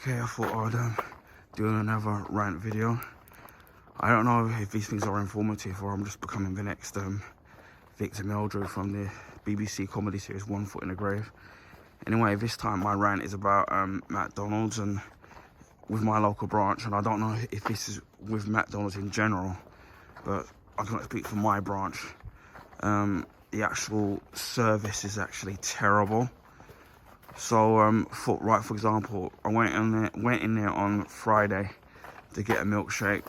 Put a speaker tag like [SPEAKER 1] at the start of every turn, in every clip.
[SPEAKER 1] Okay, I thought I'd do another rant video. I don't know if these things are informative or I'm just becoming the next Victor Meldrew from the BBC comedy series One Foot in the Grave. Anyway, this time my rant is about McDonald's and with my local branch, and I don't know if this is with McDonald's in general, but I can speak for my branch. The actual service is actually terrible. So, for example, I went in there on Friday to get a milkshake.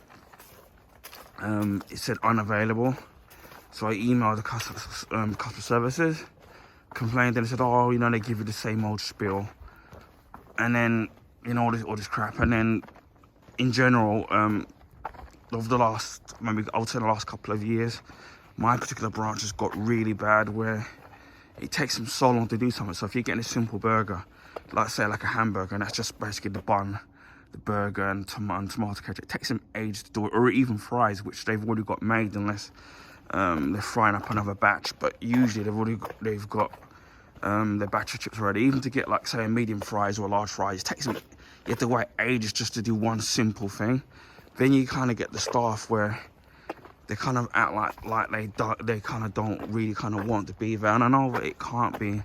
[SPEAKER 1] It said unavailable, so I emailed the customer services, complained, and they said, oh, you know, they give you the same old spiel, and then, you know, all this crap. And then, in general, over the last, maybe I would say the last couple of years, my particular branch has got really bad, where it takes them so long to do something. So if you're getting a simple burger, like say like a hamburger, and that's just basically the bun, the burger and tomato ketchup, it takes them ages to do it. Or even fries, which they've already got made, unless they're frying up another batch. But usually they've got their batch of chips already. Even to get like say a medium fries or a large fries, it takes them, you have to wait ages just to do one simple thing. Then you kind of get the staff where they kind of act like they kind of don't really kind of want to be there. And I know that it can't be.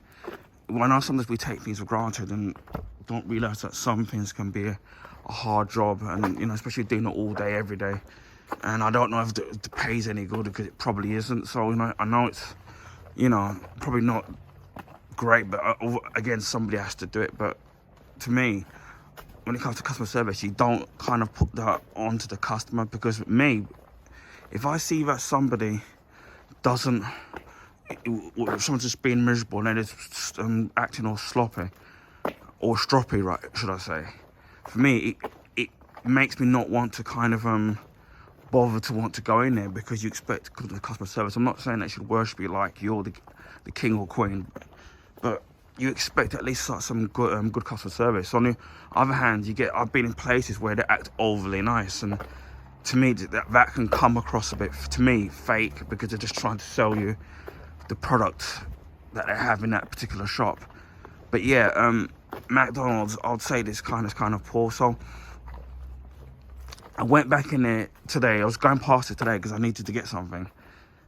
[SPEAKER 1] Well, I know sometimes we take things for granted and don't realise that some things can be a hard job, and you know, especially doing it all day, every day. And I don't know if the pay's any good, because it probably isn't. So, you know, I know it's, you know, probably not great, but again, somebody has to do it. But to me, when it comes to customer service, you don't kind of put that onto the customer, because with me, if I see that somebody doesn't, if someone's just being miserable and they're just acting all sloppy, or stroppy, right, should I say, for me, it makes me not want to kind of bother to want to go in there, because you expect the customer service. I'm not saying they should worship you like you're the king or queen, but you expect at least some good customer service. On the other hand, I've been in places where they act overly nice, and to me, that can come across a bit, to me, fake, because they're just trying to sell you the product that they have in that particular shop. But yeah, McDonald's, I'd say this kind of poor. So I went back in there today. I was going past it today because I needed to get something.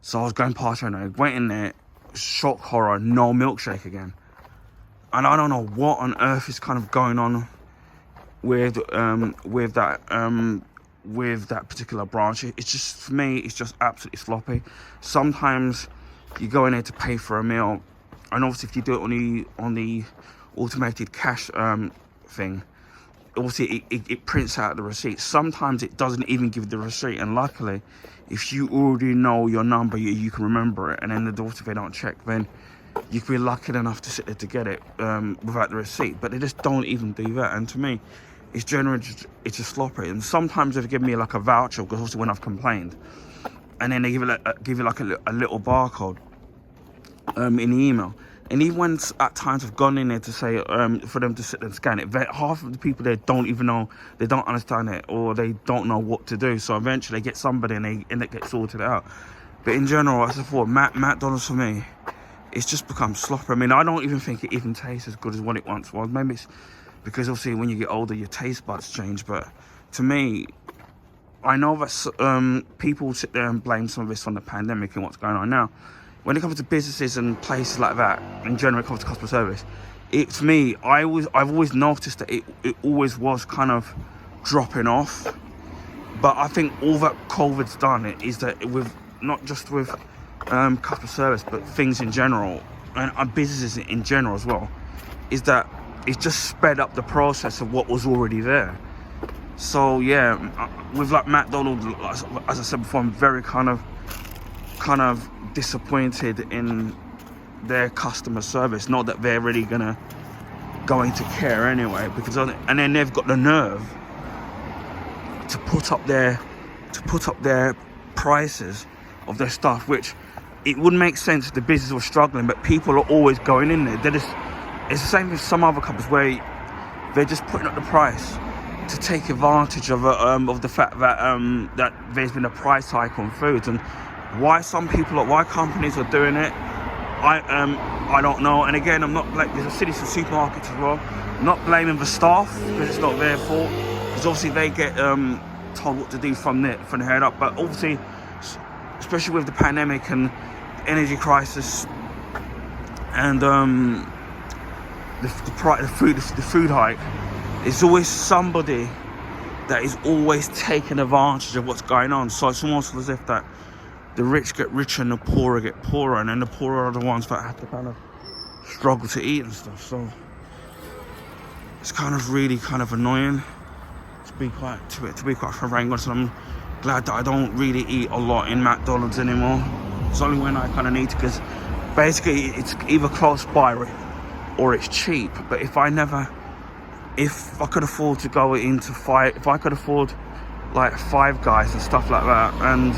[SPEAKER 1] So I was going past it and I went in there, shock horror, no milkshake again. And I don't know what on earth is kind of going on with that particular branch. It's just, for me, it's just absolutely sloppy. Sometimes you go in there to pay for a meal, and obviously if you do it on the automated cash thing, obviously it prints out the receipt. Sometimes it doesn't even give the receipt, and luckily, if you already know your number, you can remember it, and then if they don't check, then you can be lucky enough to sit there to get it without the receipt. But they just don't even do that, and to me, it's generally it's just sloppy. And sometimes they've given me like a voucher, because obviously when I've complained, and then they give you like a little barcode in the email. And even when at times I've gone in there to say for them to sit and scan it, half of the people there don't even know, they don't understand it, or they don't know what to do. So eventually they get somebody and they get sorted out. But in general, as I thought, McDonald's for me, it's just become sloppy. I mean, I don't even think it even tastes as good as what it once was. Maybe it's because obviously when you get older, your taste buds change. But to me, I know that people sit there and blame some of this on the pandemic and what's going on now. When it comes to businesses and places like that, in general, when it comes to customer service, for me, I've always noticed that it always was kind of dropping off. But I think all that COVID's done is that not just with customer service, but things in general, and businesses in general as well, is that it's just sped up the process of what was already there. So yeah, with like McDonald's, as I said before, I'm very kind of disappointed in their customer service. Not that they're really going to care anyway, because and then they've got the nerve to put up their prices of their stuff, which it would make sense if the business was struggling, but people are always going in there. It's the same with some other companies where they're just putting up the price to take advantage of the fact that that there's been a price hike on foods. And why companies are doing it, I don't know. And again, I'm not like, there's a city of supermarkets as well. I'm not blaming the staff because it's not their fault. Because obviously they get told what to do from the head up. But obviously, especially with the pandemic and energy crisis and the food hike, there's always somebody that is always taking advantage of what's going on. So it's almost as if that the rich get richer and the poorer get poorer, and then the poorer are the ones that have to kind of struggle to eat and stuff. So it's kind of really kind of annoying to be quite frank. So I'm glad that I don't really eat a lot in McDonald's anymore. It's only when I kind of need to, because basically it's either close by or it's cheap. But if I could afford to go into if I could afford like Five Guys and stuff like that, and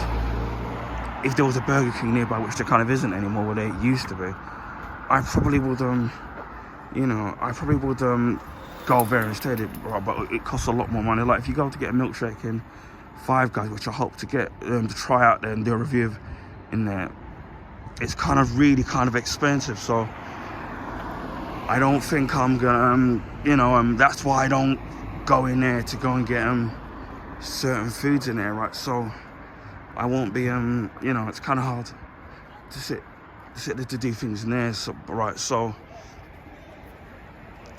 [SPEAKER 1] if there was a Burger King nearby, which there kind of isn't anymore where they used to be, I probably would go there instead. But it costs a lot more money. Like if you go to get a milkshake in Five Guys, which I hope to get to try out there and do a review in there, it's kind of really kind of expensive. So I don't think I'm gonna, that's why I don't go in there to go and get certain foods in there, right? So I won't be, it's kind of hard to sit there to do things in there, so, right? So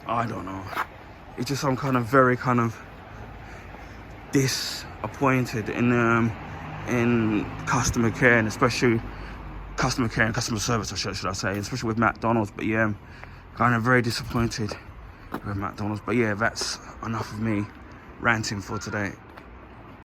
[SPEAKER 1] I don't know. It's just I'm kind of very kind of disappointed in customer care, and especially customer care and customer service, should I say, especially with McDonald's. But yeah, I'm kind of very disappointed with McDonald's. But yeah, that's enough of me ranting for today.